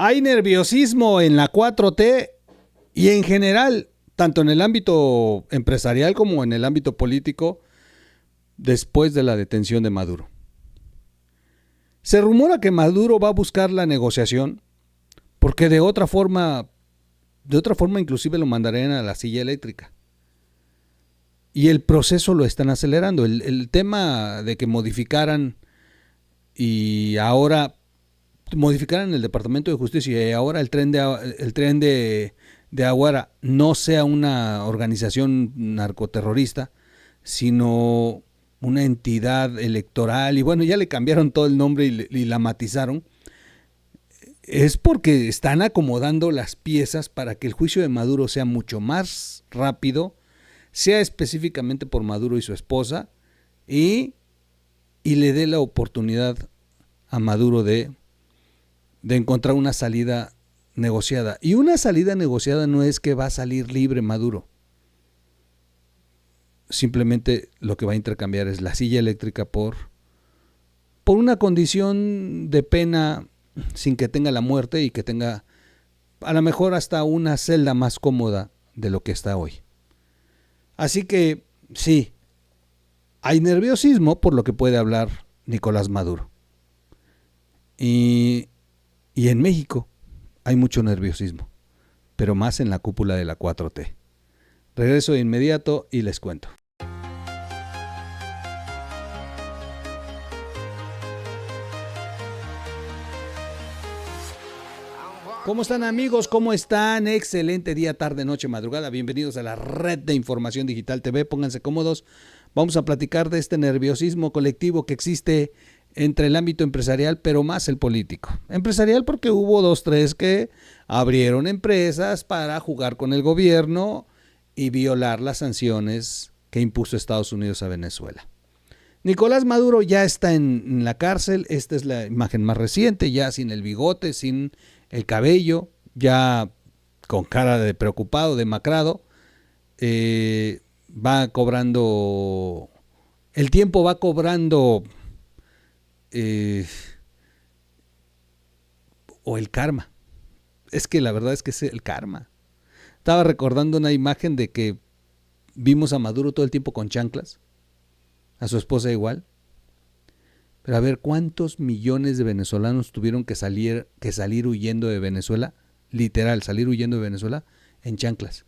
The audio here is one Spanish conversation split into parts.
Hay nerviosismo en la 4T y en general, tanto en el ámbito empresarial como en el ámbito político, después de la detención de Maduro. Se rumora que Maduro va a buscar la negociación porque de otra forma inclusive lo mandarían a la silla eléctrica. Y el proceso lo están acelerando. El tema de que modificaran y ahora modificaran el Departamento de Justicia y ahora el tren de Aguara no sea una organización narcoterrorista, sino una entidad electoral, y bueno, ya le cambiaron todo el nombre y la matizaron, es porque están acomodando las piezas para que el juicio de Maduro sea mucho más rápido, sea específicamente por Maduro y su esposa, y le dé la oportunidad a Maduro de encontrar una salida negociada. Y una salida negociada no es que va a salir libre Maduro. Simplemente lo que va a intercambiar es la silla eléctrica por una condición de pena sin que tenga la muerte y que tenga a lo mejor hasta una celda más cómoda de lo que está hoy. Así que sí, hay nerviosismo por lo que puede hablar Nicolás Maduro. Y en México hay mucho nerviosismo, pero más en la cúpula de la 4T. Regreso de inmediato y les cuento. ¿Cómo están, amigos? ¿Cómo están? Excelente día, tarde, noche, madrugada. Bienvenidos a la Red de Información Digital TV. Pónganse cómodos. Vamos a platicar de este nerviosismo colectivo que existe entre el ámbito empresarial, pero más el político. Empresarial porque hubo 2, 3 que abrieron empresas para jugar con el gobierno y violar las sanciones que impuso Estados Unidos a Venezuela. Nicolás Maduro ya está en la cárcel. Esta es la imagen más reciente, ya sin el bigote, sin el cabello, ya con cara de preocupado, demacrado. Va cobrando, el tiempo va cobrando, o el karma. Es que la verdad es que es el karma. Estaba recordando una imagen de que vimos a Maduro todo el tiempo con chanclas, a su esposa igual. Pero a ver, ¿cuántos millones de venezolanos tuvieron que salir huyendo de Venezuela? Literal, salir huyendo de Venezuela en chanclas,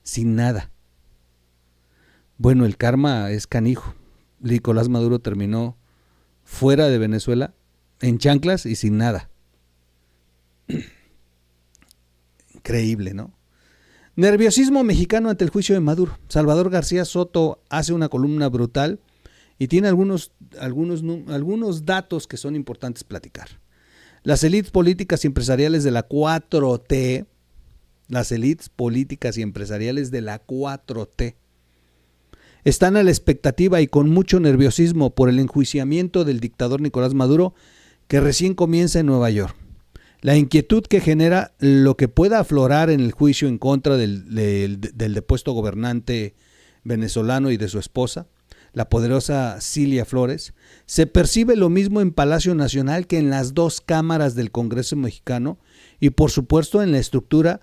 sin nada. Bueno, el karma es canijo. Nicolás Maduro terminó fuera de Venezuela en chanclas y sin nada. Increíble, ¿no? Nerviosismo mexicano ante el juicio de Maduro. Salvador García Soto hace una columna brutal y tiene algunos datos que son importantes platicar. Las élites políticas y empresariales de la 4T, están a la expectativa y con mucho nerviosismo por el enjuiciamiento del dictador Nicolás Maduro, que recién comienza en Nueva York. La inquietud que genera lo que pueda aflorar en el juicio en contra del depuesto gobernante venezolano y de su esposa, la poderosa Cilia Flores, se percibe lo mismo en Palacio Nacional que en las 2 cámaras del Congreso mexicano y por supuesto en la estructura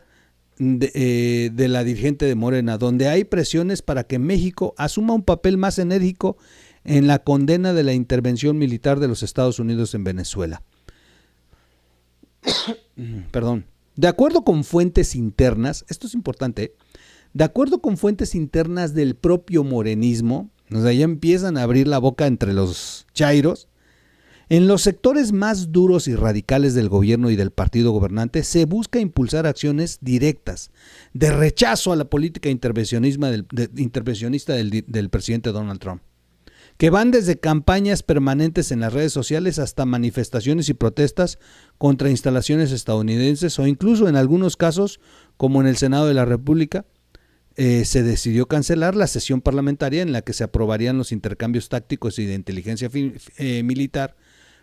de la dirigente de Morena, donde hay presiones para que México asuma un papel más enérgico en la condena de la intervención militar de los Estados Unidos en Venezuela. Perdón. De acuerdo con fuentes internas, esto es importante, de acuerdo con fuentes internas del propio morenismo, o sea, ya empiezan a abrir la boca entre los chairos, en los sectores más duros y radicales del gobierno y del partido gobernante se busca impulsar acciones directas de rechazo a la política intervencionista del presidente Donald Trump, que van desde campañas permanentes en las redes sociales hasta manifestaciones y protestas contra instalaciones estadounidenses o incluso en algunos casos, como en el Senado de la República, se decidió cancelar la sesión parlamentaria en la que se aprobarían los intercambios tácticos y de inteligencia militar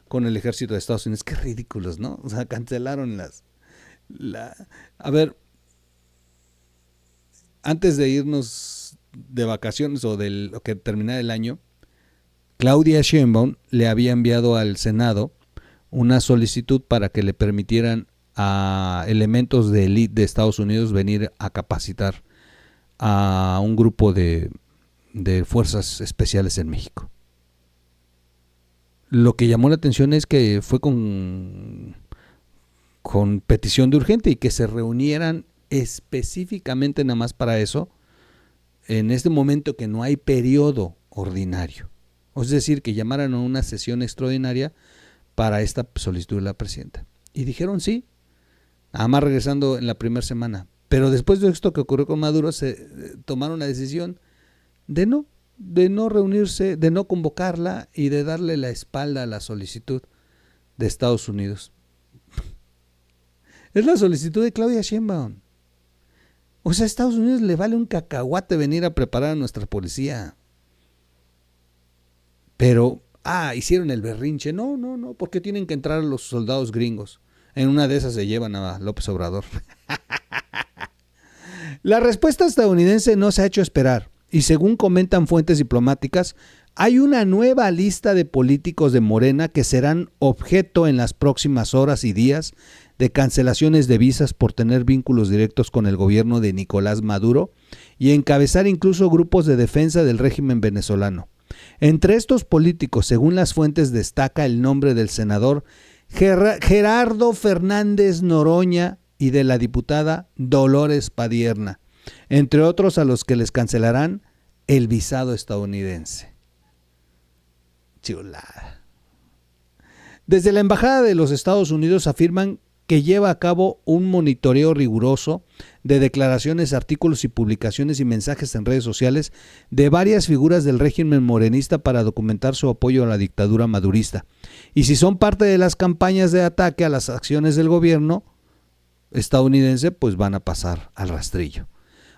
con el ejército de Estados Unidos. Qué ridículos, ¿no? O sea, cancelaron A ver, antes de irnos de vacaciones o de lo que terminara el año, Claudia Sheinbaum le había enviado al Senado una solicitud para que le permitieran a elementos de élite de Estados Unidos venir a capacitar a un grupo de fuerzas especiales en México. Lo que llamó la atención es que fue con petición de urgente y que se reunieran específicamente nada más para eso, en este momento que no hay periodo ordinario. Es decir, que llamaran a una sesión extraordinaria para esta solicitud de la presidenta. Y dijeron sí, nada más regresando en la primera semana. Pero después de esto que ocurrió con Maduro, se tomaron la decisión de no reunirse, de no convocarla y de darle la espalda a la solicitud de Estados Unidos. Es la solicitud de Claudia Sheinbaum. O sea, a Estados Unidos le vale un cacahuate venir a preparar a nuestra policía. Pero, hicieron el berrinche. No, porque tienen que entrar los soldados gringos. En una de esas se llevan a López Obrador. La respuesta estadounidense no se ha hecho esperar. Y según comentan fuentes diplomáticas, hay una nueva lista de políticos de Morena que serán objeto en las próximas horas y días de cancelaciones de visas por tener vínculos directos con el gobierno de Nicolás Maduro y encabezar incluso grupos de defensa del régimen venezolano. Entre estos políticos, según las fuentes, destaca el nombre del senador Gerardo Fernández Noroña y de la diputada Dolores Padierna, entre otros a los que les cancelarán el visado estadounidense. Chulada. Desde la Embajada de los Estados Unidos afirman que lleva a cabo un monitoreo riguroso de declaraciones, artículos y publicaciones y mensajes en redes sociales de varias figuras del régimen morenista para documentar su apoyo a la dictadura madurista. Y si son parte de las campañas de ataque a las acciones del gobierno estadounidense, pues van a pasar al rastrillo.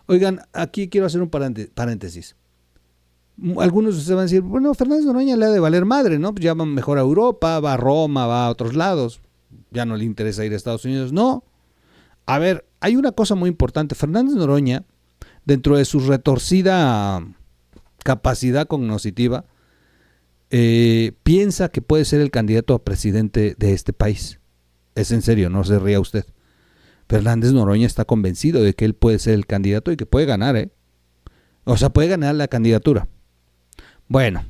Oigan, aquí quiero hacer un paréntesis. Algunos de ustedes van a decir, bueno, Fernández Noroña le ha de valer madre, ¿no? Pues ya va mejor a Europa, va a Roma, va a otros lados. Ya no le interesa ir a Estados Unidos. No. A ver, hay una cosa muy importante. Fernández Noroña, dentro de su retorcida capacidad cognitiva, piensa que puede ser el candidato a presidente de este país. Es en serio, no se ría usted. Fernández Noroña está convencido de que él puede ser el candidato y que puede ganar, O sea, puede ganar la candidatura. Bueno.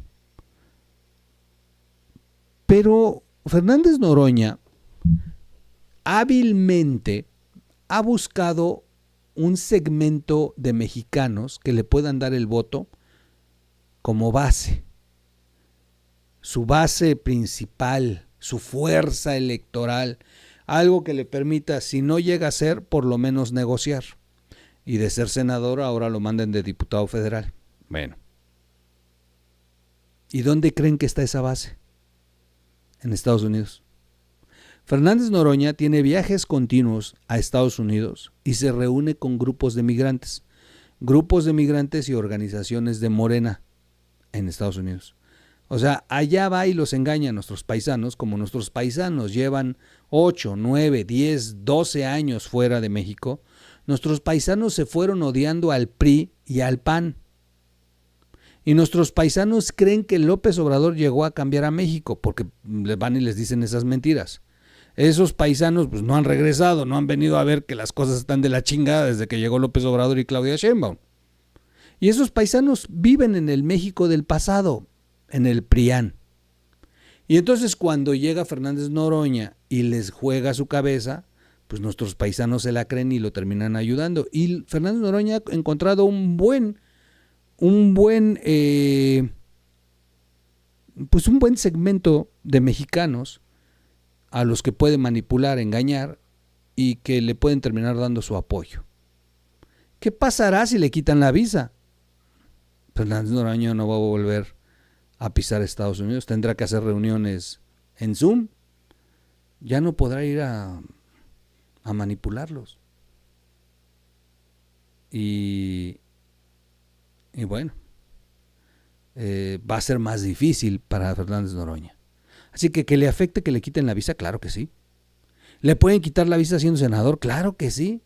Pero Fernández Noroña hábilmente ha buscado un segmento de mexicanos que le puedan dar el voto como base. Su base principal, su fuerza electoral, algo que le permita, si no llega a ser, por lo menos negociar. Y de ser senador, ahora lo manden de diputado federal. Bueno. ¿Y dónde creen que está esa base? En Estados Unidos. Fernández Noroña tiene viajes continuos a Estados Unidos y se reúne con grupos de migrantes y organizaciones de Morena en Estados Unidos. O sea, allá va y los engaña a nuestros paisanos, como nuestros paisanos llevan 8, 9, 10, 12 años fuera de México. Nuestros paisanos se fueron odiando al PRI y al PAN. Y nuestros paisanos creen que López Obrador llegó a cambiar a México, porque les van y les dicen esas mentiras. Esos paisanos pues no han regresado, no han venido a ver que las cosas están de la chingada desde que llegó López Obrador y Claudia Sheinbaum. Y esos paisanos viven en el México del pasado, en el PRIAN. Y entonces cuando llega Fernández Noroña y les juega su cabeza, pues nuestros paisanos se la creen y lo terminan ayudando. Y Fernández Noroña ha encontrado un buen segmento de mexicanos a los que puede manipular, engañar y que le pueden terminar dando su apoyo. ¿Qué pasará si le quitan la visa? Fernández Noroña no va a volver a pisar Estados Unidos, tendrá que hacer reuniones en Zoom, ya no podrá ir a manipularlos. Y bueno, va a ser más difícil para Fernández Noroña. Así que le afecte que le quiten la visa, claro que sí. ¿Le pueden quitar la visa siendo senador? Claro que sí.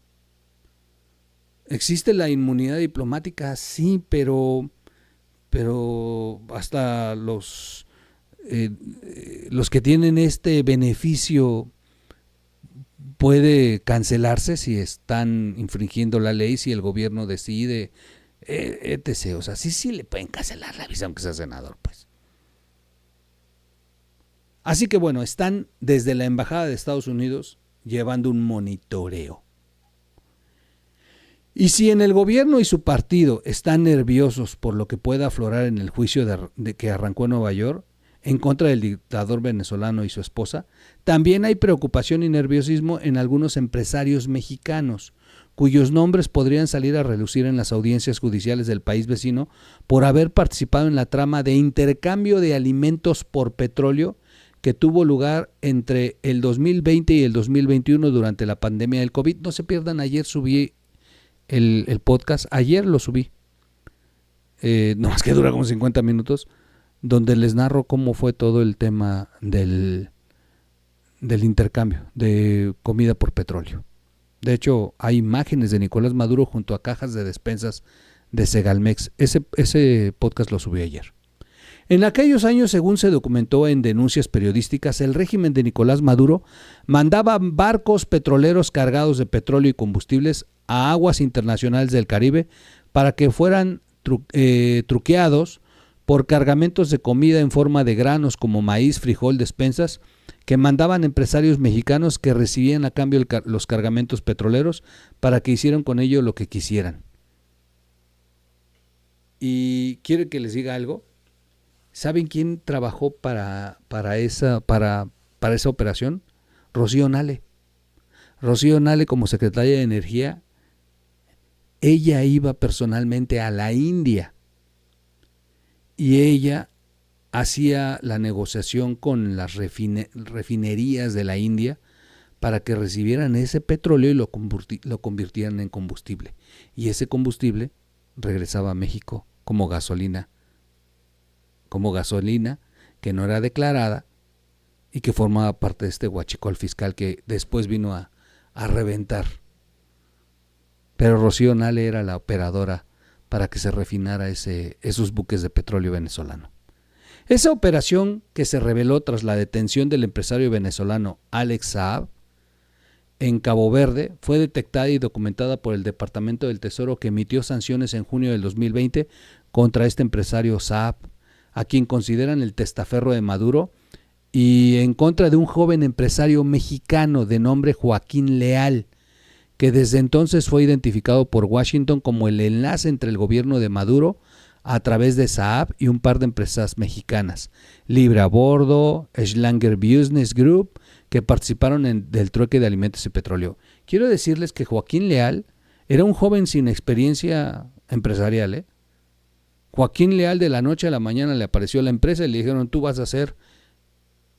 ¿Existe la inmunidad diplomática? Sí, pero hasta los que tienen este beneficio puede cancelarse si están infringiendo la ley, si el gobierno decide, etc. O sea, sí le pueden cancelar la visa aunque sea senador, pues. Así que bueno, están desde la Embajada de Estados Unidos llevando un monitoreo. Y si en el gobierno y su partido están nerviosos por lo que pueda aflorar en el juicio de que arrancó en Nueva York en contra del dictador venezolano y su esposa, también hay preocupación y nerviosismo en algunos empresarios mexicanos, cuyos nombres podrían salir a relucir en las audiencias judiciales del país vecino por haber participado en la trama de intercambio de alimentos por petróleo que tuvo lugar entre el 2020 y el 2021 durante la pandemia del COVID. No se pierdan, ayer subí el podcast, ayer lo subí, no más que dura como 50 minutos, donde les narro cómo fue todo el tema del intercambio de comida por petróleo. De hecho, hay imágenes de Nicolás Maduro junto a cajas de despensas de Segalmex. Ese podcast lo subí ayer. En aquellos años, según se documentó en denuncias periodísticas, el régimen de Nicolás Maduro mandaba barcos petroleros cargados de petróleo y combustibles a aguas internacionales del Caribe para que fueran truqueados por cargamentos de comida en forma de granos como maíz, frijol, despensas, que mandaban empresarios mexicanos que recibían a cambio los cargamentos petroleros para que hicieran con ello lo que quisieran. Y quiero que les diga algo. ¿Saben quién trabajó para esa operación? Rocío Nale. Rocío Nale, como secretaria de Energía, ella iba personalmente a la India y ella hacía la negociación con las refinerías de la India para que recibieran ese petróleo y lo convirtieran en combustible. Y ese combustible regresaba a México como gasolina que no era declarada y que formaba parte de este huachicol fiscal que después vino a reventar. Pero Rocío Nale era la operadora para que se refinara esos buques de petróleo venezolano. Esa operación, que se reveló tras la detención del empresario venezolano Alex Saab en Cabo Verde, fue detectada y documentada por el Departamento del Tesoro, que emitió sanciones en junio del 2020 contra este empresario Saab, a quien consideran el testaferro de Maduro, y en contra de un joven empresario mexicano de nombre Joaquín Leal, que desde entonces fue identificado por Washington como el enlace entre el gobierno de Maduro a través de Saab y un par de empresas mexicanas, Libre a Bordo, Schlanger Business Group, que participaron del trueque de alimentos y petróleo. Quiero decirles que Joaquín Leal era un joven sin experiencia empresarial. Joaquín Leal, de la noche a la mañana le apareció la empresa y le dijeron: tú vas a ser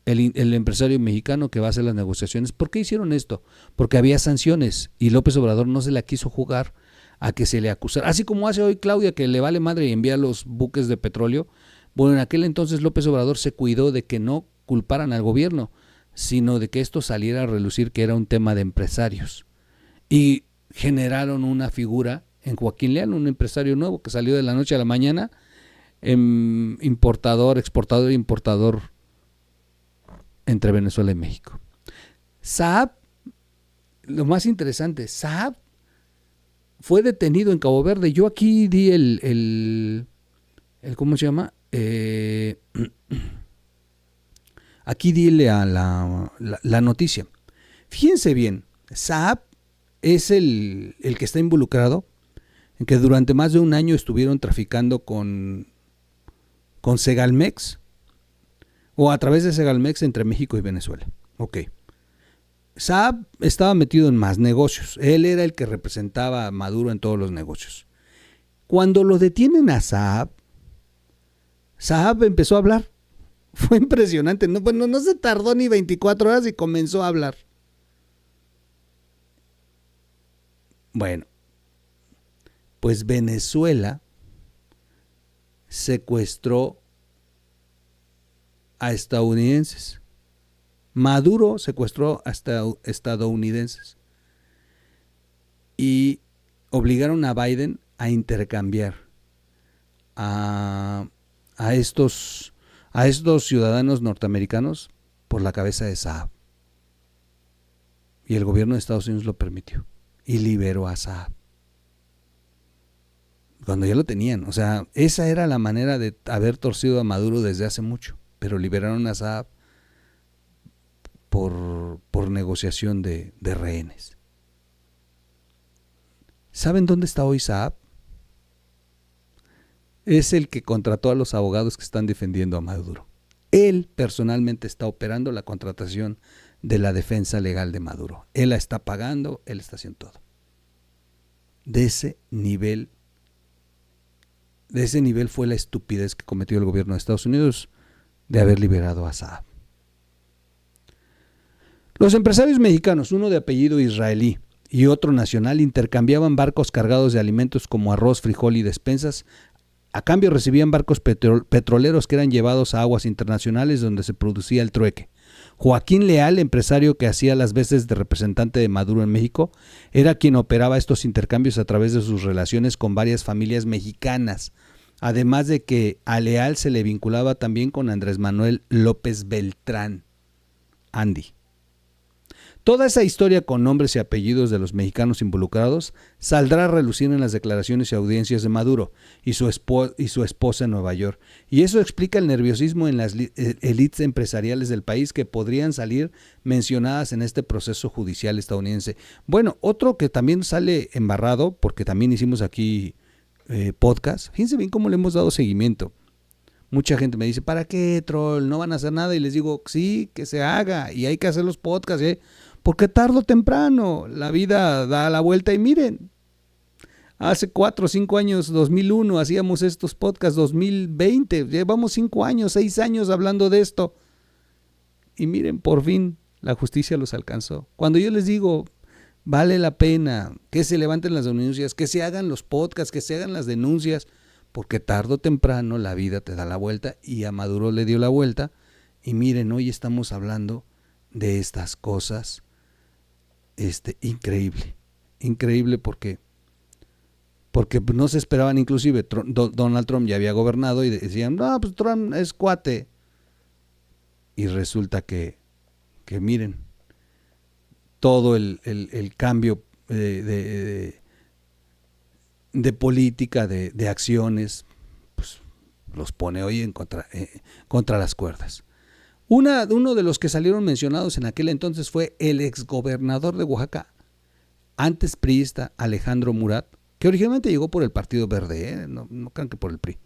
el empresario mexicano que va a hacer las negociaciones. ¿Por qué hicieron esto? Porque había sanciones y López Obrador no se la quiso jugar a que se le acusara. Así como hace hoy Claudia, que le vale madre y envía los buques de petróleo. Bueno, en aquel entonces López Obrador se cuidó de que no culparan al gobierno, sino de que esto saliera a relucir que era un tema de empresarios. Y generaron una figura en Joaquín Leal, un empresario nuevo que salió de la noche a la mañana, importador, exportador e importador entre Venezuela y México. Saab, lo más interesante, Saab fue detenido en Cabo Verde. Yo aquí di el ¿cómo se llama? Aquí di la noticia. Fíjense bien, Saab es el que está involucrado en que durante más de un año estuvieron traficando con Segalmex, o a través de Segalmex entre México y Venezuela. Ok. Saab estaba metido en más negocios. Él era el que representaba a Maduro en todos los negocios. Cuando lo detienen a Saab, Saab empezó a hablar. Fue impresionante. No se tardó ni 24 horas y comenzó a hablar. Bueno, pues Venezuela secuestró a estadounidenses. Maduro secuestró a estadounidenses y obligaron a Biden a intercambiar a estos ciudadanos norteamericanos por la cabeza de Saab. Y el gobierno de Estados Unidos lo permitió y liberó a Saab. Cuando ya lo tenían, o sea, esa era la manera de haber torcido a Maduro desde hace mucho, pero liberaron a Saab por negociación de rehenes. ¿Saben dónde está hoy Saab? Es el que contrató a los abogados que están defendiendo a Maduro. Él personalmente está operando la contratación de la defensa legal de Maduro. Él la está pagando, él está haciendo todo. De ese nivel fue la estupidez que cometió el gobierno de Estados Unidos de haber liberado a Saab. Los empresarios mexicanos, uno de apellido israelí y otro nacional, intercambiaban barcos cargados de alimentos como arroz, frijol y despensas. A cambio recibían barcos petroleros que eran llevados a aguas internacionales donde se producía el trueque. Joaquín Leal, empresario que hacía las veces de representante de Maduro en México, era quien operaba estos intercambios a través de sus relaciones con varias familias mexicanas, además de que a Leal se le vinculaba también con Andrés Manuel López Beltrán, Andy. Toda esa historia con nombres y apellidos de los mexicanos involucrados saldrá a relucir en las declaraciones y audiencias de Maduro y su esposa en Nueva York. Y eso explica el nerviosismo en las élites empresariales del país que podrían salir mencionadas en este proceso judicial estadounidense. Bueno, otro que también sale embarrado, porque también hicimos aquí podcast, fíjense bien cómo le hemos dado seguimiento. Mucha gente me dice, ¿para qué, troll? No van a hacer nada. Y les digo, sí, que se haga. Y hay que hacer los podcasts, porque tarde o temprano la vida da la vuelta. Y miren, hace 4 o 5 años, 2001, hacíamos estos podcasts, 2020. Llevamos 5 años, 6 años hablando de esto. Y miren, por fin la justicia los alcanzó. Cuando yo les digo, vale la pena que se levanten las denuncias, que se hagan los podcasts, que se hagan las denuncias, porque tarde o temprano la vida te da la vuelta y a Maduro le dio la vuelta. Y miren, hoy estamos hablando de estas cosas. Increíble porque no se esperaban. Inclusive Donald Trump ya había gobernado y decían, no, pues Trump es cuate. Y resulta que miren, todo el cambio de política, de acciones, pues los pone hoy contra las cuerdas. Uno de los que salieron mencionados en aquel entonces fue el exgobernador de Oaxaca, antes priista, Alejandro Murat, que originalmente llegó por el Partido Verde, no crean que por el PRI,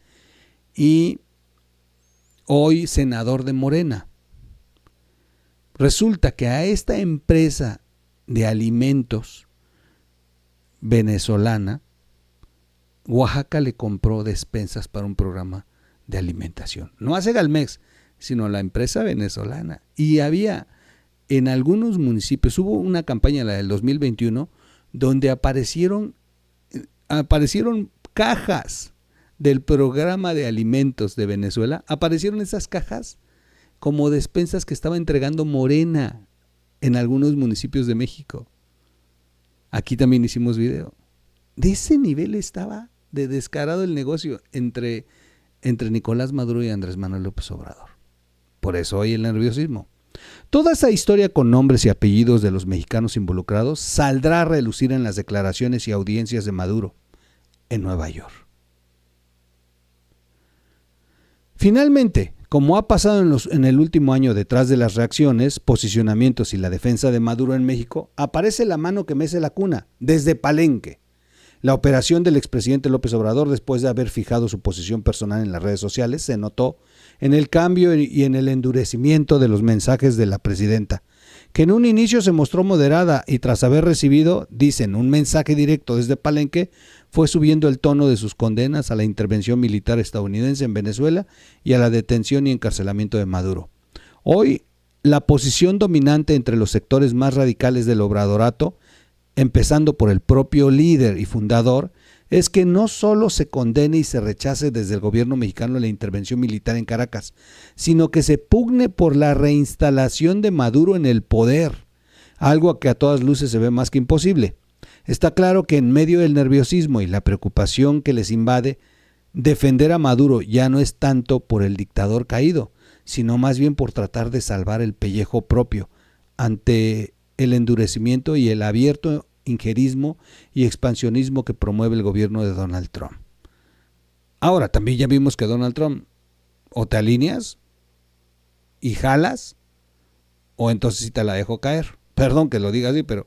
y hoy senador de Morena. Resulta que a esta empresa de alimentos venezolana, Oaxaca le compró despensas para un programa de alimentación. No a Segalmex, sino la empresa venezolana. Y había en algunos municipios, hubo una campaña, la del 2021, donde aparecieron cajas del programa de alimentos de Venezuela. Aparecieron esas cajas como despensas que estaba entregando Morena en algunos municipios de México. Aquí también hicimos video. De ese nivel estaba de descarado el negocio entre Nicolás Maduro y Andrés Manuel López Obrador. Por eso hoy el nerviosismo. Toda esa historia con nombres y apellidos de los mexicanos involucrados saldrá a relucir en las declaraciones y audiencias de Maduro en Nueva York. Finalmente, como ha pasado en el último año detrás de las reacciones, posicionamientos y la defensa de Maduro en México, aparece la mano que mece la cuna, desde Palenque. La operación del expresidente López Obrador, después de haber fijado su posición personal en las redes sociales, se notó en el cambio y en el endurecimiento de los mensajes de la presidenta, que en un inicio se mostró moderada y tras haber recibido, dicen, un mensaje directo desde Palenque, fue subiendo el tono de sus condenas a la intervención militar estadounidense en Venezuela y a la detención y encarcelamiento de Maduro. Hoy, la posición dominante entre los sectores más radicales del obradorato, empezando por el propio líder y fundador, es que no solo se condene y se rechace desde el gobierno mexicano la intervención militar en Caracas, sino que se pugne por la reinstalación de Maduro en el poder, algo que a todas luces se ve más que imposible. Está claro que en medio del nerviosismo y la preocupación que les invade, defender a Maduro ya no es tanto por el dictador caído, sino más bien por tratar de salvar el pellejo propio ante el endurecimiento y el abierto injerismo y expansionismo que promueve el gobierno de Donald Trump. Ahora, también ya vimos que Donald Trump o te alineas y jalas, o entonces sí te la dejo caer. Perdón que lo diga así, pero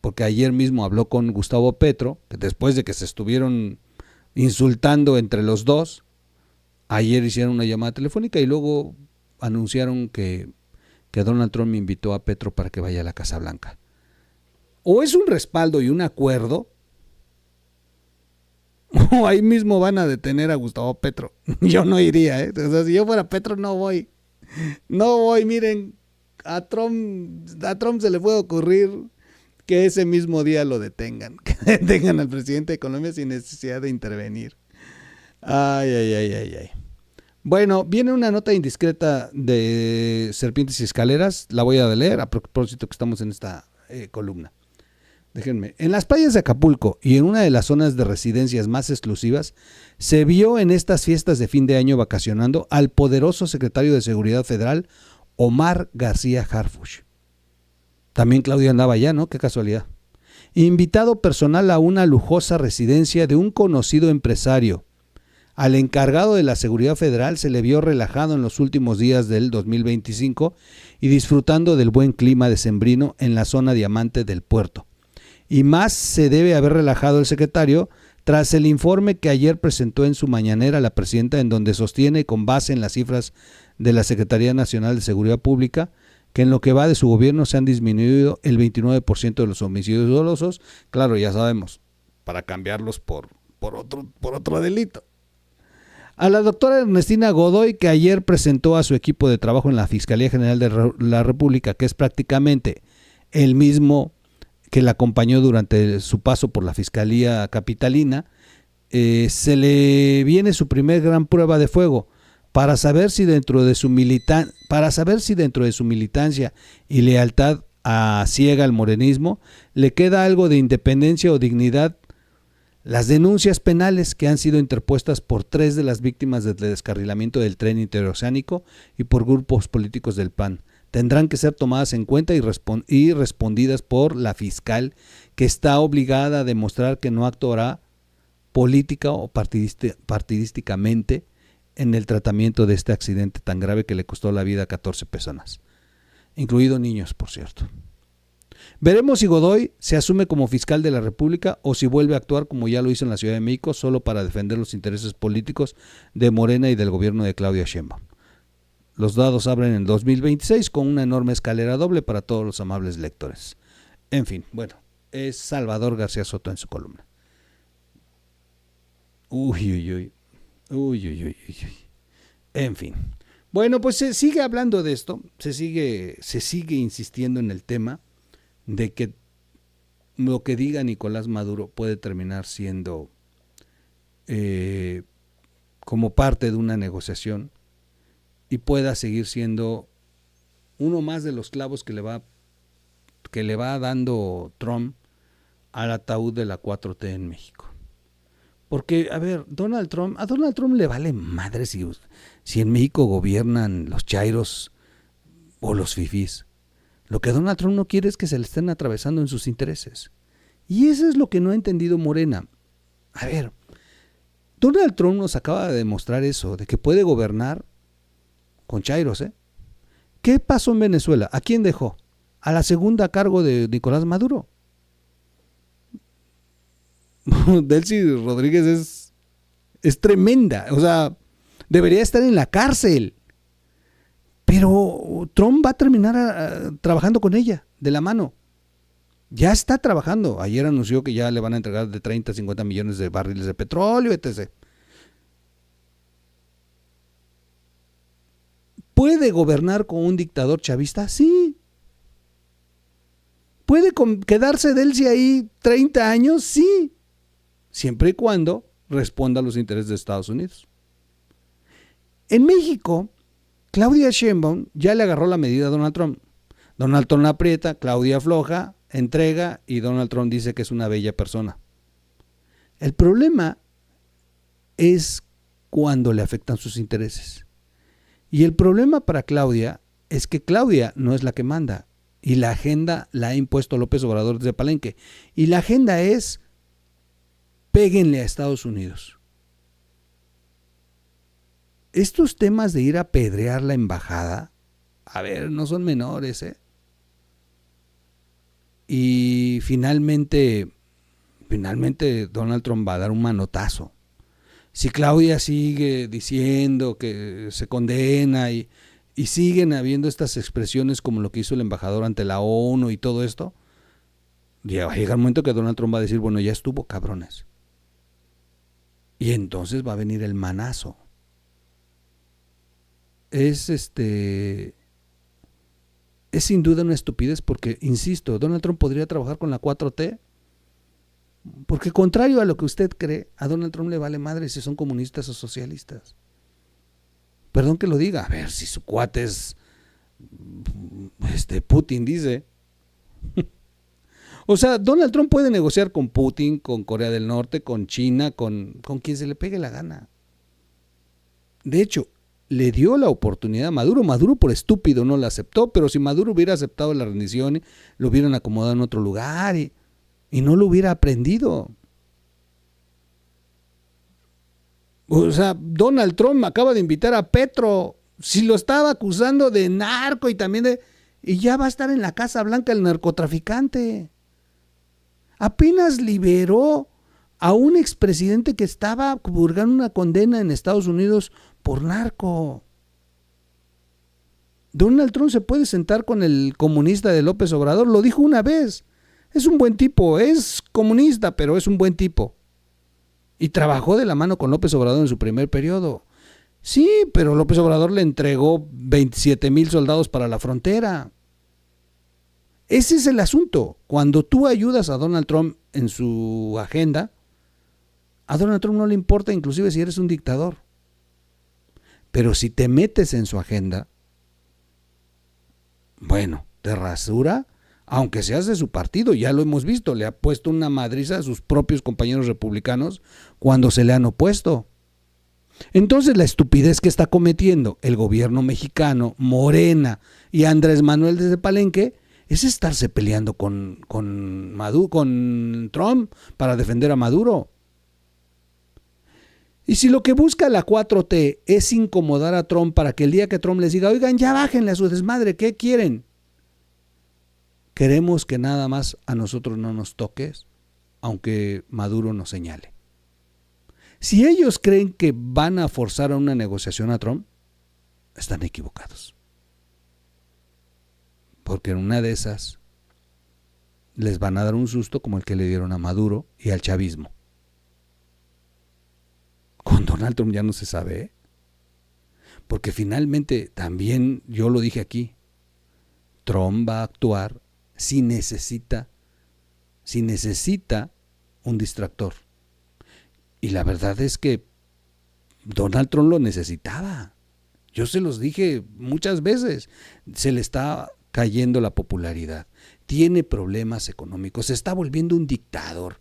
porque ayer mismo habló con Gustavo Petro, que después de que se estuvieron insultando entre los dos, ayer hicieron una llamada telefónica y luego anunciaron que Donald Trump invitó a Petro para que vaya a la Casa Blanca. O es un respaldo y un acuerdo, o ahí mismo van a detener a Gustavo Petro. Yo no iría, ¿eh? O sea, si yo fuera Petro, no voy. No voy, miren, a Trump se le puede ocurrir que ese mismo día lo detengan. Que detengan al presidente de Colombia sin necesidad de intervenir. Ay. Bueno, viene una nota indiscreta de Serpientes y Escaleras. La voy a leer a propósito que estamos en esta columna. Déjenme. En las playas de Acapulco y en una de las zonas de residencias más exclusivas, se vio en estas fiestas de fin de año vacacionando al poderoso secretario de Seguridad Federal, Omar García Harfuch. También Claudia andaba allá, ¿no? Qué casualidad. Invitado personal a una lujosa residencia de un conocido empresario. Al encargado de la Seguridad Federal se le vio relajado en los últimos días del 2025 y disfrutando del buen clima decembrino en la zona diamante del puerto. Y más se debe haber relajado el secretario tras el informe que ayer presentó en su mañanera la presidenta, en donde sostiene, con base en las cifras de la Secretaría Nacional de Seguridad Pública, que en lo que va de su gobierno se han disminuido el 29% de los homicidios dolosos, claro, ya sabemos, para cambiarlos por otro delito. A la doctora Ernestina Godoy, que ayer presentó a su equipo de trabajo en la Fiscalía General de la República, que es prácticamente el mismo que la acompañó durante su paso por la Fiscalía Capitalina, se le viene su primer gran prueba de fuego para saber si dentro de su militancia y lealtad ciega al morenismo le queda algo de independencia o dignidad. Las denuncias penales que han sido interpuestas por 3 de las víctimas del descarrilamiento del tren interoceánico y por grupos políticos del PAN tendrán que ser tomadas en cuenta y respondidas por la fiscal, que está obligada a demostrar que no actuará política o partidísticamente en el tratamiento de este accidente tan grave que le costó la vida a 14 personas, incluidos niños, por cierto. Veremos si Godoy se asume como fiscal de la República o si vuelve a actuar como ya lo hizo en la Ciudad de México, solo para defender los intereses políticos de Morena y del gobierno de Claudia Sheinbaum. Los dados abren en 2026 con una enorme escalera doble para todos los amables lectores. En fin, bueno, es Salvador García Soto en su columna. Uy. En fin. Bueno, pues se sigue hablando de esto, se sigue insistiendo en el tema de que lo que diga Nicolás Maduro puede terminar siendo como parte de una negociación y pueda seguir siendo uno más de los clavos que le va dando Trump al ataúd de la 4T en México. Porque, a ver, a Donald Trump le vale madre si en México gobiernan los chairos o los fifís. Lo que Donald Trump no quiere es que se le estén atravesando en sus intereses. Y eso es lo que no ha entendido Morena. A ver, Donald Trump nos acaba de demostrar eso, de que puede gobernar con chairos, ¿eh? ¿Qué pasó en Venezuela? ¿A quién dejó? A la segunda a cargo de Nicolás Maduro. Delcy Rodríguez es tremenda, o sea, debería estar en la cárcel, pero Trump va a terminar trabajando con ella, de la mano. Ya está trabajando, ayer anunció que ya le van a entregar de 30 a 50 millones de barriles de petróleo, etc. ¿Puede gobernar con un dictador chavista? Sí. ¿Puede quedarse Delcy ahí 30 años? Sí. Siempre y cuando responda a los intereses de Estados Unidos. En México, Claudia Sheinbaum ya le agarró la medida a Donald Trump. Donald Trump aprieta, Claudia afloja, entrega y Donald Trump dice que es una bella persona. El problema es cuando le afectan sus intereses. Y el problema para Claudia es que Claudia no es la que manda. Y la agenda la ha impuesto López Obrador desde Palenque. Y la agenda es: péguenle a Estados Unidos. Estos temas de ir a apedrear la embajada, a ver, no son menores, ¿eh? Y finalmente Donald Trump va a dar un manotazo. Si Claudia sigue diciendo que se condena y siguen habiendo estas expresiones como lo que hizo el embajador ante la ONU y todo esto, llega el momento que Donald Trump va a decir: bueno, ya estuvo, cabrones. Y entonces va a venir el manazo. Es sin duda una estupidez porque, insisto, Donald Trump podría trabajar con la 4T, porque contrario a lo que usted cree, a Donald Trump le vale madre si son comunistas o socialistas. Perdón que lo diga, a ver, si su cuate es Putin, dice. O sea, Donald Trump puede negociar con Putin, con Corea del Norte, con China, con quien se le pegue la gana. De hecho, le dio la oportunidad a Maduro. Maduro por estúpido no la aceptó, pero si Maduro hubiera aceptado la rendición, lo hubieran acomodado en otro lugar y no lo hubiera aprendido. O sea, Donald Trump acaba de invitar a Petro, si lo estaba acusando de narco y también y ya va a estar en la Casa Blanca el narcotraficante. Apenas liberó a un expresidente que estaba purgando una condena en Estados Unidos por narco. Donald Trump se puede sentar con el comunista de López Obrador, lo dijo una vez. Es un buen tipo, es comunista, pero es un buen tipo. Y trabajó de la mano con López Obrador en su primer periodo. Sí, pero López Obrador le entregó 27,000 soldados para la frontera. Ese es el asunto. Cuando tú ayudas a Donald Trump en su agenda, a Donald Trump no le importa inclusive si eres un dictador. Pero si te metes en su agenda, bueno, te rasura, aunque seas de su partido, ya lo hemos visto, le ha puesto una madriza a sus propios compañeros republicanos cuando se le han opuesto. Entonces la estupidez que está cometiendo el gobierno mexicano, Morena y Andrés Manuel desde Palenque es estarse peleando con Trump para defender a Maduro. Y si lo que busca la 4T es incomodar a Trump para que el día que Trump les diga: oigan, ya bájenle a su desmadre, ¿qué quieren? Queremos que nada más a nosotros no nos toques, aunque Maduro nos señale. Si ellos creen que van a forzar a una negociación a Trump, están equivocados. Porque en una de esas les van a dar un susto como el que le dieron a Maduro y al chavismo. Con Donald Trump ya no se sabe, ¿eh? Porque finalmente, también yo lo dije aquí, Trump va a actuar si necesita un distractor. Y la verdad es que Donald Trump lo necesitaba. Yo se los dije muchas veces, se le está cayendo la popularidad, tiene problemas económicos, se está volviendo un dictador.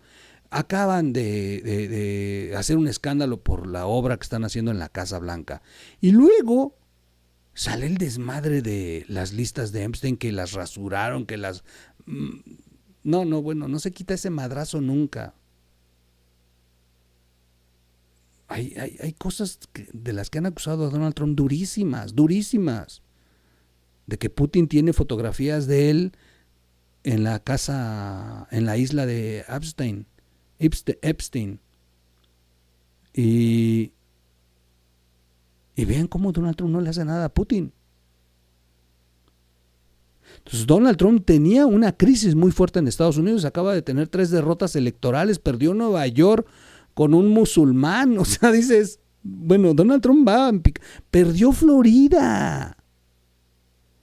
Acaban de hacer un escándalo por la obra que están haciendo en la Casa Blanca. Y luego sale el desmadre de las listas de Epstein, que las rasuraron, que las... No se quita ese madrazo nunca. Hay cosas de las que han acusado a Donald Trump durísimas. De que Putin tiene fotografías de él en la casa, en la isla de Epstein. Y vean cómo Donald Trump no le hace nada a Putin. Entonces Donald Trump tenía una crisis muy fuerte en Estados Unidos, acaba de tener 3 derrotas electorales, perdió Nueva York con un musulmán, o sea, dices, bueno, Donald Trump perdió Florida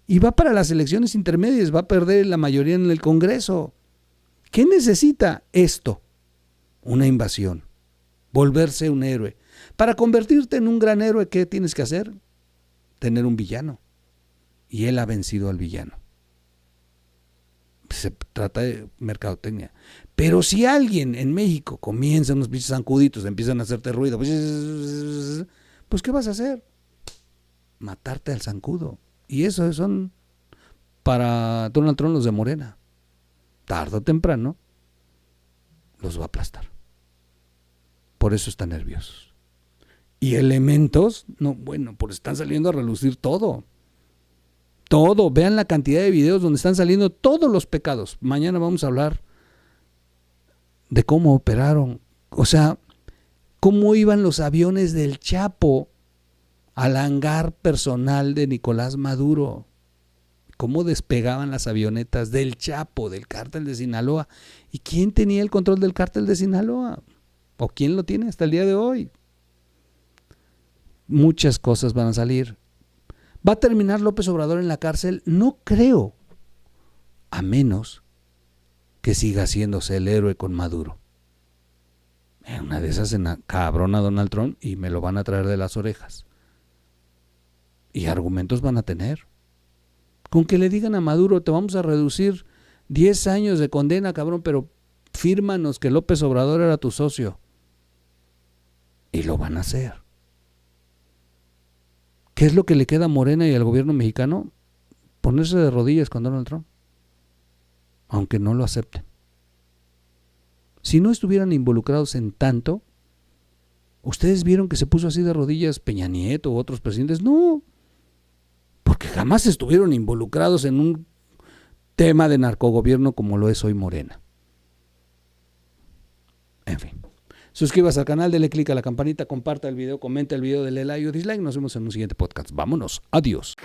y va para las elecciones intermedias, va a perder la mayoría en el Congreso. ¿Qué necesita esto? Una invasión, volverse un héroe. Para convertirte en un gran héroe, ¿qué tienes que hacer? Tener un villano. Y él ha vencido al villano. Se trata de mercadotecnia. Pero si alguien en México comienza unos pinches zancuditos, empiezan a hacerte ruido, pues ¿qué vas a hacer? Matarte al zancudo. Y eso son para Donald Trump los de Morena. Tarde o temprano los va a aplastar. Por eso están nerviosos. Y elementos, no, bueno, pues están saliendo a relucir todo. Todo. Vean la cantidad de videos donde están saliendo todos los pecados. Mañana vamos a hablar de cómo operaron. O sea, cómo iban los aviones del Chapo al hangar personal de Nicolás Maduro. Cómo despegaban las avionetas del Chapo, del cártel de Sinaloa. ¿Y quién tenía el control del cártel de Sinaloa? ¿O quién lo tiene hasta el día de hoy? Muchas cosas van a salir. ¿Va a terminar López Obrador en la cárcel? No creo, a menos que siga haciéndose el héroe con Maduro. En una de esas cabrona Donald Trump y me lo van a traer de las orejas. Y argumentos van a tener. Con que le digan a Maduro, te vamos a reducir 10 años de condena, cabrón, pero fírmanos que López Obrador era tu socio. Y lo van a hacer. ¿Qué es lo que le queda a Morena y al gobierno mexicano? Ponerse de rodillas con Donald Trump, aunque no lo acepten. Si no estuvieran involucrados en tanto, ¿ustedes vieron que se puso así de rodillas Peña Nieto u otros presidentes? No, porque jamás estuvieron involucrados en un tema de narcogobierno como lo es hoy Morena. En fin. Suscríbase al canal, dele click a la campanita, comparta el video, comenta el video, dele like o dislike. Nos vemos en un siguiente podcast. Vámonos. Adiós.